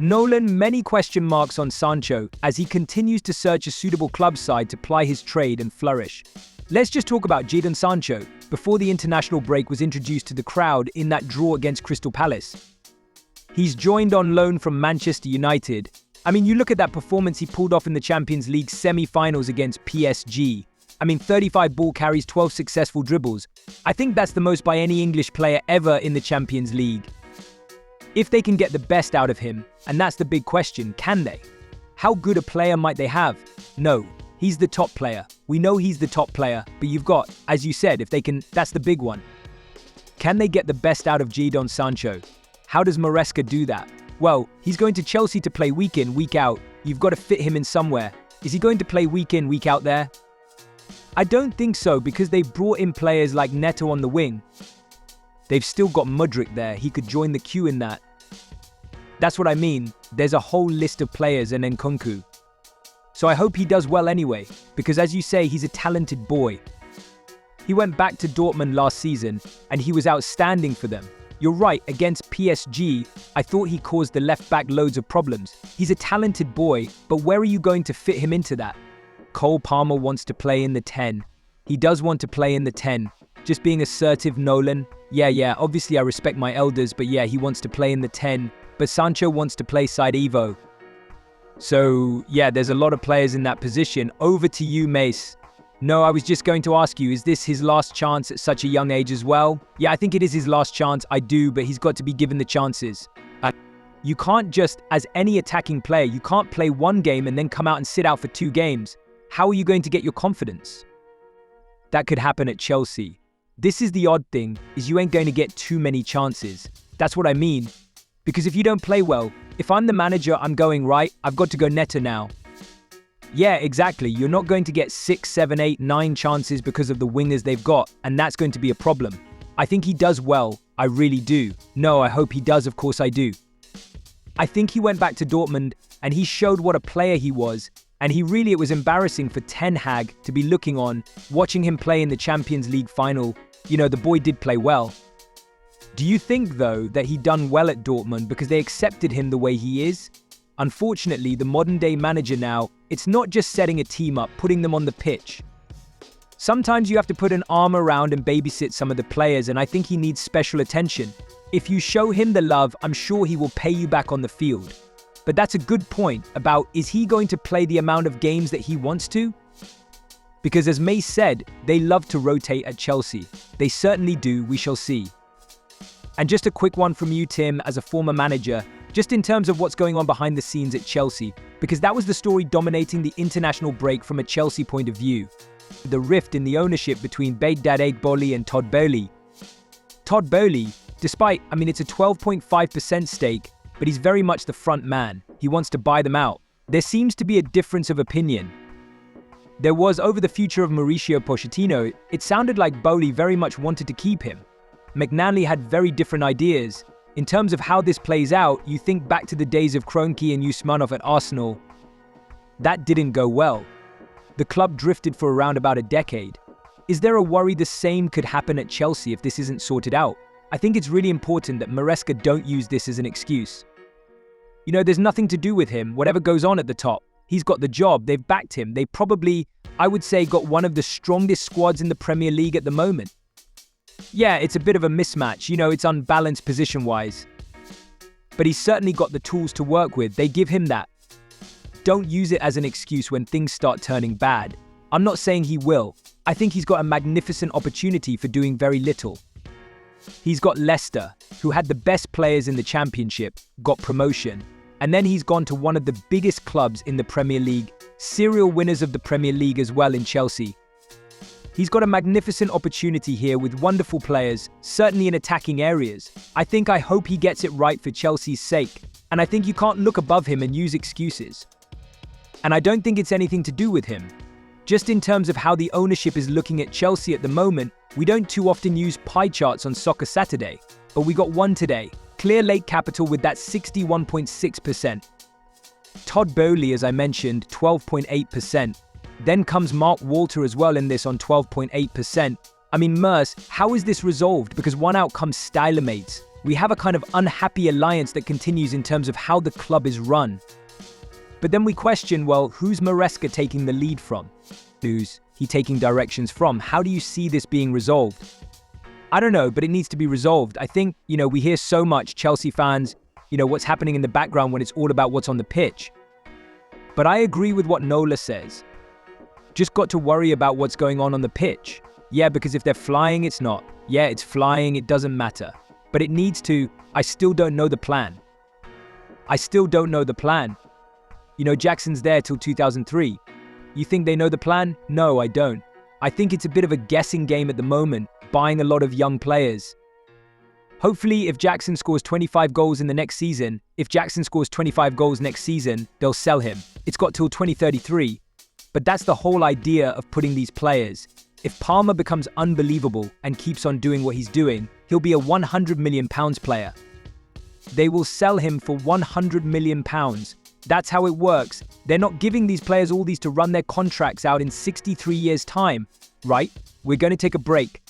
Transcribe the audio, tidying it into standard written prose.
Nolan, many question marks on Sancho as he continues to search a suitable club side to ply his trade and flourish. Let's just talk about Jadon Sancho before the international break was introduced to the crowd in that draw against Crystal Palace. He's joined on loan from Manchester United. You look at that performance he pulled off in the Champions League semi-finals against PSG. 35 ball carries, 12 successful dribbles. I think that's the most by any English player ever in the Champions League. If they can get the best out of him, and that's the big question, can they? How good a player might they have? No, he's the top player. We know he's the top player, but you've got, as you said, if they can, that's the big one. Can they get the best out of Jadon Sancho? How does Maresca do that? Well, he's going to Chelsea to play week in, week out. You've got to fit him in somewhere. Is he going to play week in, week out there? I don't think so, because they've brought in players like Neto on the wing. They've still got Mudryk there. He could join the queue in that. That's what I mean. There's a whole list of players and Nkunku. So I hope he does well anyway, because as you say, he's a talented boy. He went back to Dortmund last season, and he was outstanding for them. You're right, against PSG, I thought he caused the left back loads of problems. He's a talented boy, but where are you going to fit him into that? Cole Palmer wants to play in the 10. He does want to play in the 10. Just being assertive, Nolan. Yeah, obviously I respect my elders, but yeah, he wants to play in the 10. But Sancho wants to play side Evo. So, yeah, there's a lot of players in that position. Over to you, Mace. No, I was just going to ask you, is this his last chance at such a young age as well? Yeah, I think it is his last chance, I do, but he's got to be given the chances. You can't just, as any attacking player, you can't play one game and then come out and sit out for 2 games. How are you going to get your confidence? That could happen at Chelsea. This is the odd thing, is you ain't going to get too many chances. That's what I mean. Because if you don't play well, if I'm the manager, I'm going, right, I've got to go Neto now. Yeah, exactly. You're not going to get 6, 7, 8, 9 chances because of the wingers they've got, and that's going to be a problem. I think he does well. I really do. No, I hope he does, of course I do. I think he went back to Dortmund, and he showed what a player he was. And it was embarrassing for Ten Hag to be looking on, watching him play in the Champions League final. The boy did play well. Do you think, though, that he done well at Dortmund because they accepted him the way he is? Unfortunately, the modern-day manager now, it's not just setting a team up, putting them on the pitch. Sometimes you have to put an arm around and babysit some of the players, and I think he needs special attention. If you show him the love, I'm sure he will pay you back on the field. But that's a good point about, is he going to play the amount of games that he wants to? Because as May said, they love to rotate at Chelsea. They certainly do, we shall see. And just a quick one from you, Tim, as a former manager, just in terms of what's going on behind the scenes at Chelsea, because that was the story dominating the international break from a Chelsea point of view. The rift in the ownership between Behdad Eghbali and Todd Boehly. Todd Boehly, despite, it's a 12.5% stake, but he's very much the front man. He wants to buy them out. There seems to be a difference of opinion. There was over the future of Mauricio Pochettino, it sounded like Boehly very much wanted to keep him. McNally had very different ideas. In terms of how this plays out, you think back to the days of Kroenke and Usmanov at Arsenal. That didn't go well. The club drifted for around about a decade. Is there a worry the same could happen at Chelsea if this isn't sorted out? I think it's really important that Maresca don't use this as an excuse. There's nothing to do with him, whatever goes on at the top. He's got the job, they've backed him. They probably, I would say, got one of the strongest squads in the Premier League at the moment. Yeah, it's a bit of a mismatch, it's unbalanced position-wise. But he's certainly got the tools to work with, they give him that. Don't use it as an excuse when things start turning bad. I'm not saying he will. I think he's got a magnificent opportunity for doing very little. He's got Leicester, who had the best players in the Championship, got promotion, and then he's gone to one of the biggest clubs in the Premier League, serial winners of the Premier League as well in Chelsea. He's got a magnificent opportunity here with wonderful players, certainly in attacking areas. I hope he gets it right for Chelsea's sake, and I think you can't look above him and use excuses. And I don't think it's anything to do with him. Just in terms of how the ownership is looking at Chelsea at the moment, we don't too often use pie charts on Soccer Saturday, but we got one today. Clear Lake Capital with that 61.6%. Todd Boehly, as I mentioned, 12.8%. Then comes Mark Walter as well in this on 12.8%. Merce, how is this resolved? Because one outcome stylimates. We have a kind of unhappy alliance that continues in terms of how the club is run. But then we question, well, who's Maresca taking the lead from? Who's he taking directions from? How do you see this being resolved? I don't know, but it needs to be resolved. I think, we hear so much, Chelsea fans, what's happening in the background when it's all about what's on the pitch. But I agree with what Nola says. Just got to worry about what's going on the pitch. Yeah, because if they're flying, it's not. Yeah, it's flying, it doesn't matter. But it needs to. I still don't know the plan. Jackson's there till 2003. You think they know the plan? No, I don't. I think it's a bit of a guessing game at the moment, buying a lot of young players. Hopefully, if Jackson scores 25 goals next season, they'll sell him. It's got till 2033. But that's the whole idea of putting these players. If Palmer becomes unbelievable and keeps on doing what he's doing, he'll be a £100 million player. They will sell him for £100 million. That's how it works. They're not giving these players all these to run their contracts out in 63 years' time, right? We're going to take a break.